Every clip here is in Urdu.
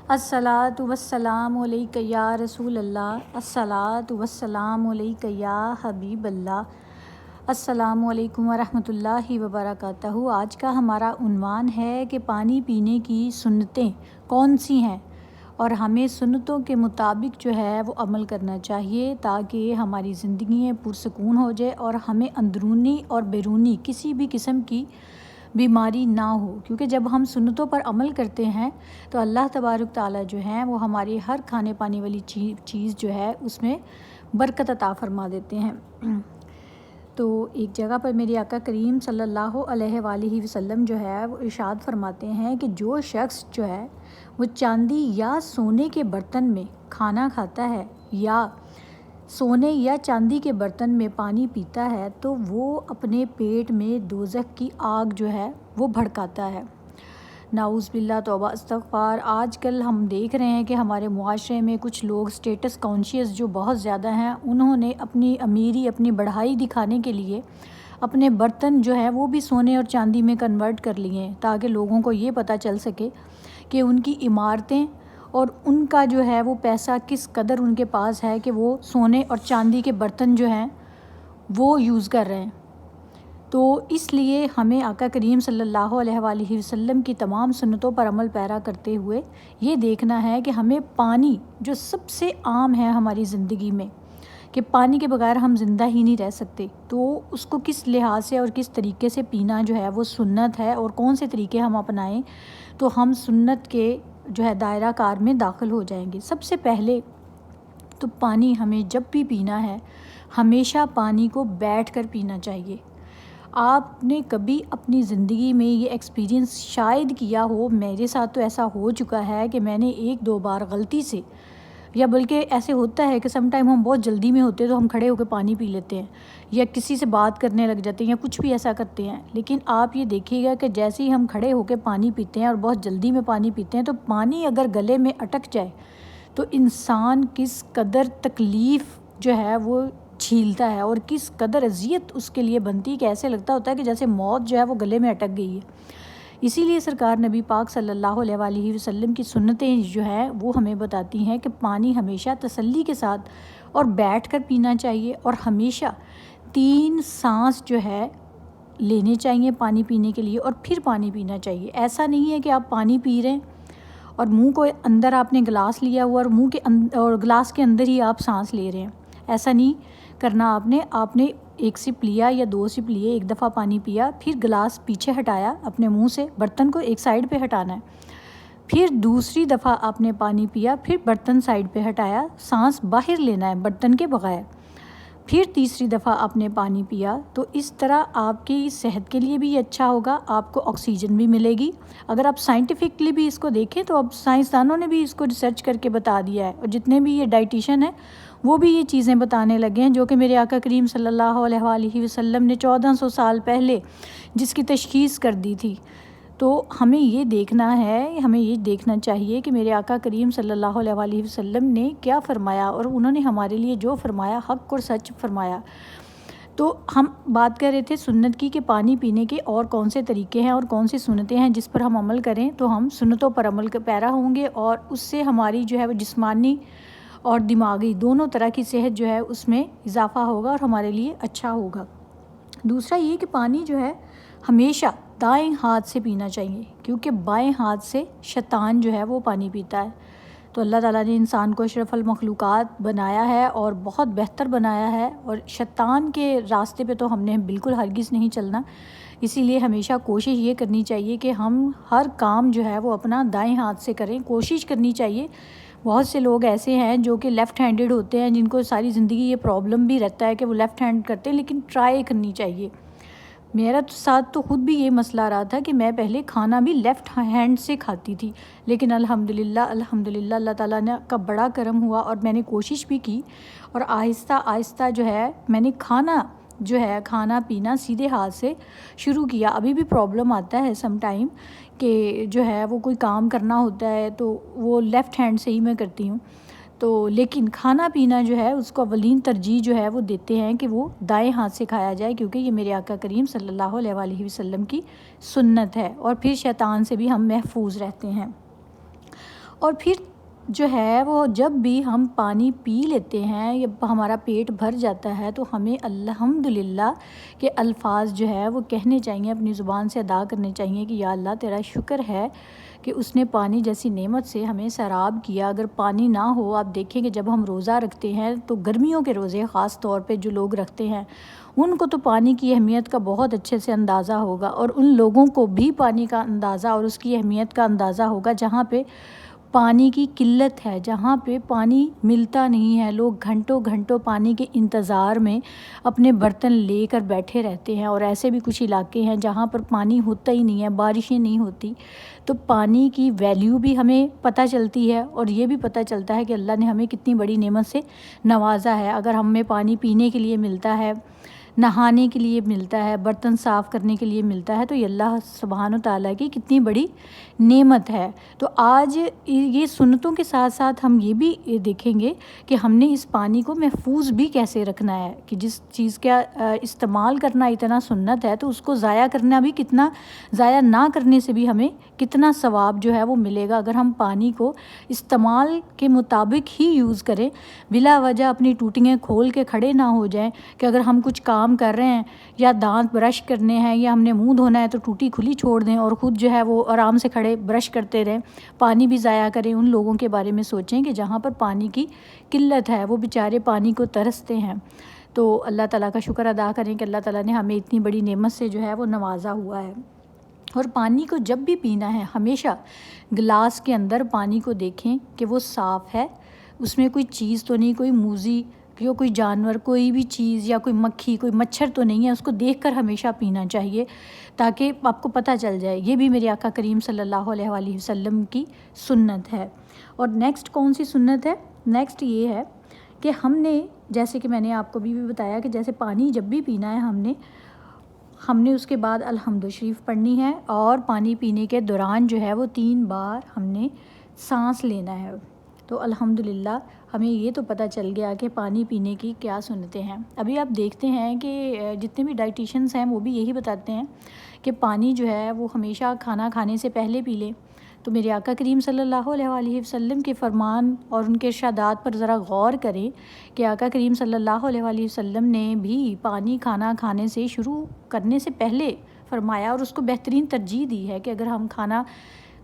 الصلاۃ والسلام علیک یا رسول اللہ، الصلاۃ والسلام علیک یا حبیب اللہ۔ السلام علیکم ورحمۃ اللہ وبرکاتہ۔ آج کا ہمارا عنوان ہے کہ پانی پینے کی سنتیں کون سی ہیں اور ہمیں سنتوں کے مطابق جو ہے وہ عمل کرنا چاہیے تاکہ ہماری زندگیاں پرسکون ہو جائے اور ہمیں اندرونی اور بیرونی کسی بھی قسم کی بیماری نہ ہو، کیونکہ جب ہم سنتوں پر عمل کرتے ہیں تو اللہ تبارک تعالیٰ جو ہیں وہ ہماری ہر کھانے پانے والی چیز جو ہے اس میں برکت عطا فرما دیتے ہیں۔ تو ایک جگہ پر میرے آقا کریم صلی اللہ علیہ وآلہ وسلم جو ہے وہ ارشاد فرماتے ہیں کہ جو شخص جو ہے وہ چاندی یا سونے کے برتن میں کھانا کھاتا ہے یا سونے یا چاندی کے برتن میں پانی پیتا ہے تو وہ اپنے پیٹ میں دوزخ کی آگ جو ہے وہ بھڑکاتا ہے۔ نعوذ باللہ، توبہ استغفار۔ آج کل ہم دیکھ رہے ہیں کہ ہمارے معاشرے میں کچھ لوگ اسٹیٹس کانشیس جو بہت زیادہ ہیں، انہوں نے اپنی امیری، اپنی بڑھائی دکھانے کے لیے اپنے برتن جو ہیں وہ بھی سونے اور چاندی میں کنورٹ کر لیے ہیں تاکہ لوگوں کو یہ پتہ چل سکے کہ ان کی عمارتیں اور ان کا جو ہے وہ پیسہ کس قدر ان کے پاس ہے کہ وہ سونے اور چاندی کے برتن جو ہیں وہ یوز کر رہے ہیں۔ تو اس لیے ہمیں آقا کریم صلی اللہ علیہ وآلہ وسلم کی تمام سنتوں پر عمل پیرا کرتے ہوئے یہ دیکھنا ہے کہ ہمیں پانی جو سب سے عام ہے ہماری زندگی میں، کہ پانی کے بغیر ہم زندہ ہی نہیں رہ سکتے، تو اس کو کس لحاظ سے اور کس طریقے سے پینا جو ہے وہ سنت ہے، اور کون سے طریقے ہم اپنائیں تو ہم سنت کے جو ہے دائرہ کار میں داخل ہو جائیں گے۔ سب سے پہلے تو پانی ہمیں جب بھی پینا ہے ہمیشہ پانی کو بیٹھ کر پینا چاہیے۔ آپ نے کبھی اپنی زندگی میں یہ ایکسپیرینس شاید کیا ہو، میرے ساتھ تو ایسا ہو چکا ہے کہ میں نے ایک دو بار غلطی سے، یا بلکہ ایسے ہوتا ہے کہ سم ٹائم ہم بہت جلدی میں ہوتے ہیں تو ہم کھڑے ہو کے پانی پی لیتے ہیں یا کسی سے بات کرنے لگ جاتے ہیں یا کچھ بھی ایسا کرتے ہیں، لیکن آپ یہ دیکھیے گا کہ جیسے ہی ہم کھڑے ہو کے پانی پیتے ہیں اور بہت جلدی میں پانی پیتے ہیں تو پانی اگر گلے میں اٹک جائے تو انسان کس قدر تکلیف جو ہے وہ جھیلتا ہے اور کس قدر اذیت اس کے لیے بنتی ہے کہ ایسے لگتا ہوتا ہے کہ جیسے موت جو ہے وہ گلے میں اٹک گئی ہے۔ اسی لیے سرکار نبی پاک صلی اللہ علیہ وآلہ وسلم کی سنتیں جو ہیں وہ ہمیں بتاتی ہیں کہ پانی ہمیشہ تسلی کے ساتھ اور بیٹھ کر پینا چاہیے، اور ہمیشہ 3 سانس جو ہے لینے چاہیے پانی پینے کے لیے اور پھر پانی پینا چاہیے۔ ایسا نہیں ہے کہ آپ پانی پی رہے ہیں اور منہ کو اندر آپ نے گلاس لیا ہوا اور منہ کے اور گلاس کے اندر ہی آپ سانس لے رہے ہیں، ایسا نہیں کرنا۔ آپ نے 1 سپ لیا یا 2 سپ لیے، ایک دفعہ پانی پیا، پھر گلاس پیچھے ہٹایا اپنے منہ سے، برتن کو ایک سائیڈ پہ ہٹانا ہے، پھر دوسری دفعہ آپ نے پانی پیا، پھر برتن سائیڈ پہ ہٹایا، سانس باہر لینا ہے برتن کے بغیر، پھر تیسری دفعہ آپ نے پانی پیا۔ تو اس طرح آپ کی صحت کے لیے بھی یہ اچھا ہوگا، آپ کو آکسیجن بھی ملے گی۔ اگر آپ سائنٹیفکلی بھی اس کو دیکھیں تو اب سائنسدانوں نے بھی اس کو ریسرچ کر کے بتا دیا ہے، اور جتنے بھی یہ ڈائٹیشن ہیں وہ بھی یہ چیزیں بتانے لگے ہیں جو کہ میرے آقا کریم صلی اللہ علیہ وآلہ وسلم نے 1400 سال پہلے جس کی تشخیص کر دی تھی۔ تو ہمیں یہ دیکھنا چاہیے کہ میرے آقا کریم صلی اللہ علیہ وآلہ وسلم نے کیا فرمایا، اور انہوں نے ہمارے لیے جو فرمایا حق اور سچ فرمایا۔ تو ہم بات کر رہے تھے سنت کی کہ پانی پینے کے اور کون سے طریقے ہیں اور کون سی سنتیں ہیں جس پر ہم عمل کریں تو ہم سنتوں پر عمل پیرا ہوں گے، اور اس سے ہماری جو ہے وہ جسمانی اور دماغی دونوں طرح کی صحت جو ہے اس میں اضافہ ہوگا اور ہمارے لیے اچھا ہوگا۔ دوسرا یہ کہ پانی جو ہے ہمیشہ دائیں ہاتھ سے پینا چاہیے، کیونکہ بائیں ہاتھ سے شیطان جو ہے وہ پانی پیتا ہے۔ تو اللہ تعالیٰ نے انسان کو اشرف المخلوقات بنایا ہے اور بہت بہتر بنایا ہے، اور شیطان کے راستے پہ تو ہم نے بالکل ہرگز نہیں چلنا۔ اسی لیے ہمیشہ کوشش یہ کرنی چاہیے کہ ہم ہر کام جو ہے وہ اپنا دائیں ہاتھ سے کریں، کوشش کرنی چاہیے۔ بہت سے لوگ ایسے ہیں جو کہ لیفٹ ہینڈڈ ہوتے ہیں، جن کو ساری زندگی یہ پرابلم بھی رہتا ہے کہ وہ لیفٹ ہینڈ کرتے ہیں، لیکن ٹرائی کرنی چاہیے۔ میرا ساتھ تو خود بھی یہ مسئلہ رہا تھا کہ میں پہلے کھانا بھی لیفٹ ہینڈ سے کھاتی تھی، لیکن الحمدللہ اللہ تعالیٰ نے کا بڑا کرم ہوا اور میں نے کوشش بھی کی، اور آہستہ آہستہ جو ہے میں نے کھانا پینا سیدھے ہاتھ سے شروع کیا۔ ابھی بھی پرابلم آتا ہے سم ٹائم کہ جو ہے وہ کوئی کام کرنا ہوتا ہے تو وہ لیفٹ ہینڈ سے ہی میں کرتی ہوں، تو لیکن کھانا پینا جو ہے اس کو اولین ترجیح جو ہے وہ دیتے ہیں کہ وہ دائیں ہاتھ سے کھایا جائے، کیونکہ یہ میرے آقا کریم صلی اللہ علیہ وآلہ وسلم کی سنت ہے، اور پھر شیطان سے بھی ہم محفوظ رہتے ہیں۔ اور پھر جو ہے وہ جب بھی ہم پانی پی لیتے ہیں یا ہمارا پیٹ بھر جاتا ہے تو ہمیں الحمدللہ کے الفاظ جو ہے وہ کہنے چاہیے، اپنی زبان سے ادا کرنے چاہیے کہ یا اللہ تیرا شکر ہے کہ اس نے پانی جیسی نعمت سے ہمیں سیراب کیا۔ اگر پانی نہ ہو، آپ دیکھیں کہ جب ہم روزہ رکھتے ہیں تو گرمیوں کے روزے خاص طور پہ جو لوگ رکھتے ہیں ان کو تو پانی کی اہمیت کا بہت اچھے سے اندازہ ہوگا، اور ان لوگوں کو بھی پانی کا اندازہ اور اس کی اہمیت کا اندازہ ہوگا جہاں پہ پانی کی قلت ہے، جہاں پہ پانی ملتا نہیں ہے، لوگ گھنٹوں گھنٹوں پانی کے انتظار میں اپنے برتن لے کر بیٹھے رہتے ہیں، اور ایسے بھی کچھ علاقے ہیں جہاں پر پانی ہوتا ہی نہیں ہے، بارشیں نہیں ہوتی۔ تو پانی کی ویلیو بھی ہمیں پتہ چلتی ہے، اور یہ بھی پتہ چلتا ہے کہ اللہ نے ہمیں کتنی بڑی نعمت سے نوازا ہے۔ اگر ہمیں پانی پینے کے لیے ملتا ہے، نہانے کے لیے ملتا ہے، برتن صاف کرنے کے لیے ملتا ہے، تو یہ اللہ سبحانہ و تعالیٰ کی کتنی بڑی نعمت ہے۔ تو آج یہ سنتوں کے ساتھ ساتھ ہم یہ بھی دیکھیں گے کہ ہم نے اس پانی کو محفوظ بھی کیسے رکھنا ہے، کہ جس چیز کا استعمال کرنا اتنا سنت ہے تو اس کو ضائع کرنا بھی کتنا، ضائع نہ کرنے سے بھی ہمیں کتنا ثواب جو ہے وہ ملے گا اگر ہم پانی کو استعمال کے مطابق ہی یوز کریں، بلا وجہ اپنی ٹوٹیاں کھول کے کھڑے نہ ہو جائیں کہ اگر ہم کچھ کام کر رہے ہیں یا دانت برش کرنے ہیں یا ہم نے منہ دھونا ہے تو ٹوٹی کھلی چھوڑ دیں اور خود جو ہے وہ آرام سے کھڑے برش کرتے رہیں، پانی بھی ضائع کریں۔ ان لوگوں کے بارے میں سوچیں کہ جہاں پر پانی کی قلت ہے، وہ بیچارے پانی کو ترستے ہیں۔ تو اللہ تعالیٰ کا شکر ادا کریں کہ اللہ تعالیٰ نے ہمیں اتنی بڑی نعمت سے جو ہے وہ نوازا ہوا ہے۔ اور پانی کو جب بھی پینا ہے ہمیشہ گلاس کے اندر پانی کو دیکھیں کہ وہ صاف ہے، اس میں کوئی چیز تو نہیں، کوئی موذی یا کوئی جانور، کوئی بھی چیز یا کوئی مکھی، کوئی مچھر تو نہیں ہے، اس کو دیکھ کر ہمیشہ پینا چاہیے تاکہ آپ کو پتہ چل جائے۔ یہ بھی میرے آقا کریم صلی اللہ علیہ وآلہ وسلم کی سنت ہے۔ اور نیکسٹ کون سی سنت ہے؟ نیکسٹ یہ ہے کہ ہم نے، جیسے کہ میں نے آپ کو بھی بتایا کہ جیسے پانی جب بھی پینا ہے ہم نے اس کے بعد الحمد شریف پڑھنی ہے، اور پانی پینے کے دوران جو ہے وہ 3 بار ہم نے سانس لینا ہے۔ تو الحمدللہ ہمیں یہ تو پتہ چل گیا کہ پانی پینے کی کیا سنتیں ہیں۔ ابھی آپ دیکھتے ہیں کہ جتنے بھی ڈائٹیشنز ہیں وہ بھی یہی بتاتے ہیں کہ پانی جو ہے وہ ہمیشہ کھانا کھانے سے پہلے پی لیں۔ تو میرے آقا کریم صلی اللہ علیہ وآلہ وسلم کے فرمان اور ان کے ارشادات پر ذرا غور کریں کہ آقا کریم صلی اللہ علیہ وآلہ وسلم نے بھی پانی کھانا کھانے سے شروع کرنے سے پہلے فرمایا، اور اس کو بہترین ترجیح دی ہے کہ اگر ہم کھانا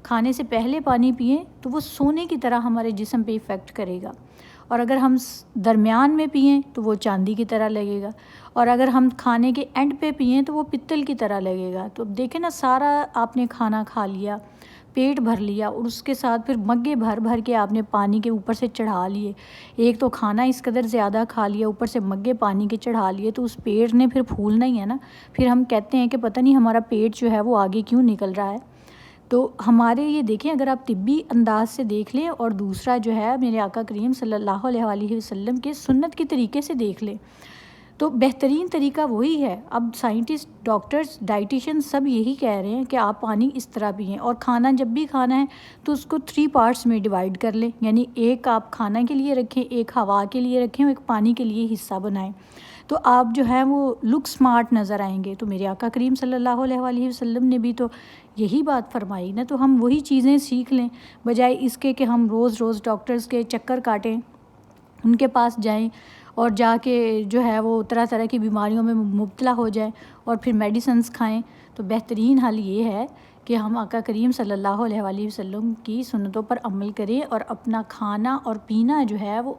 کھانے سے پہلے پانی پئیں تو وہ سونے کی طرح ہمارے جسم پہ ایفیکٹ کرے گا، اور اگر ہم درمیان میں پئیں تو وہ چاندی کی طرح لگے گا، اور اگر ہم کھانے کے اینڈ پہ پئیں تو وہ پتل کی طرح لگے گا۔ تو اب دیکھیں نا، سارا آپ نے کھانا کھا لیا، پیٹ بھر لیا، اور اس کے ساتھ پھر مگے بھر بھر کے آپ نے پانی کے اوپر سے چڑھا لیے، ایک تو کھانا اس قدر زیادہ کھا لیا، اوپر سے مگے پانی کے چڑھا لیے، تو اس پیٹ نے پھر پھولنا ہی ہے نا۔ پھر ہم کہتے ہیں کہ پتہ نہیں ہمارا پیٹ جو ہے وہ آگے کیوں نکل رہا ہے۔ تو ہمارے یہ دیکھیں، اگر آپ طبی انداز سے دیکھ لیں، اور دوسرا جو ہے میرے آقا کریم صلی اللہ علیہ وآلہ وسلم کے سنت کے طریقے سے دیکھ لیں، تو بہترین طریقہ وہی ہے۔ اب سائنٹسٹ، ڈاکٹرز، ڈائٹیشین سب یہی کہہ رہے ہیں کہ آپ پانی اس طرح پئیں، اور کھانا جب بھی کھانا ہے تو اس کو 3 پارٹس میں ڈیوائیڈ کر لیں، یعنی ایک آپ کھانا کے لیے رکھیں، ایک ہوا کے لیے رکھیں، اور ایک پانی کے لیے حصہ بنائیں، تو آپ جو ہے وہ لک سمارٹ نظر آئیں گے۔ تو میرے آقا کریم صلی اللہ علیہ وآلہ وسلم نے بھی تو یہی بات فرمائی نا، تو ہم وہی چیزیں سیکھ لیں بجائے اس کے کہ ہم روز روز ڈاکٹرز کے چکر کاٹیں، ان کے پاس جائیں اور جا کے جو ہے وہ طرح طرح کی بیماریوں میں مبتلا ہو جائیں اور پھر میڈیسنز کھائیں۔ تو بہترین حل یہ ہے کہ ہم آقا کریم صلی اللہ علیہ وآلہ وسلم کی سنتوں پر عمل کریں، اور اپنا کھانا اور پینا جو ہے وہ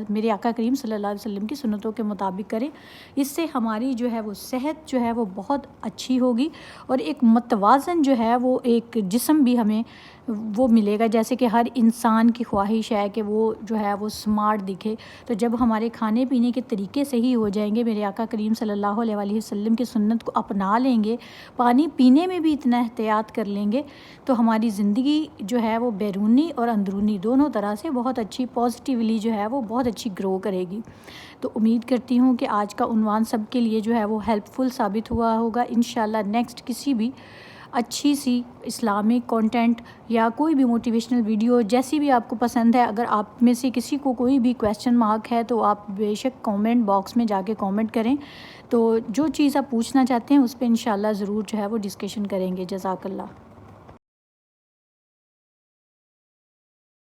میرے آقا کریم صلی اللہ علیہ وسلم کی سنتوں کے مطابق کریں۔ اس سے ہماری جو ہے وہ صحت جو ہے وہ بہت اچھی ہوگی، اور ایک متوازن جو ہے وہ ایک جسم بھی ہمیں وہ ملے گا، جیسے کہ ہر انسان کی خواہش ہے کہ وہ جو ہے وہ سمارٹ دکھے۔ تو جب ہمارے کھانے پینے کے طریقے صحیح ہو جائیں گے، میرے آقا کریم صلی اللہ علیہ وآلہ وسلم کی سنت کو اپنا لیں گے، پانی پینے میں بھی اتنا احتیاط کر لیں گے، تو ہماری زندگی جو ہے وہ بیرونی اور اندرونی دونوں طرح سے بہت اچھی، پازیٹیولی جو ہے وہ بہت اچھی گرو کرے گی۔ تو امید کرتی ہوں کہ آج کا عنوان سب کے لیے جو ہے وہ ہیلپ فل ثابت ہوا ہوگا۔ انشاءاللہ نیکسٹ کسی بھی اچھی سی اسلامک کانٹینٹ یا کوئی بھی موٹیویشنل ویڈیو جیسی بھی آپ کو پسند ہے، اگر آپ میں سے کسی کو کوئی بھی کویسچن مارک ہے تو آپ بے شک کامنٹ باکس میں جا کے کامنٹ کریں، تو جو چیز آپ پوچھنا چاہتے ہیں اس پہ انشاءاللہ ضرور جو ہے وہ ڈسکشن کریں گے۔ جزاک اللہ۔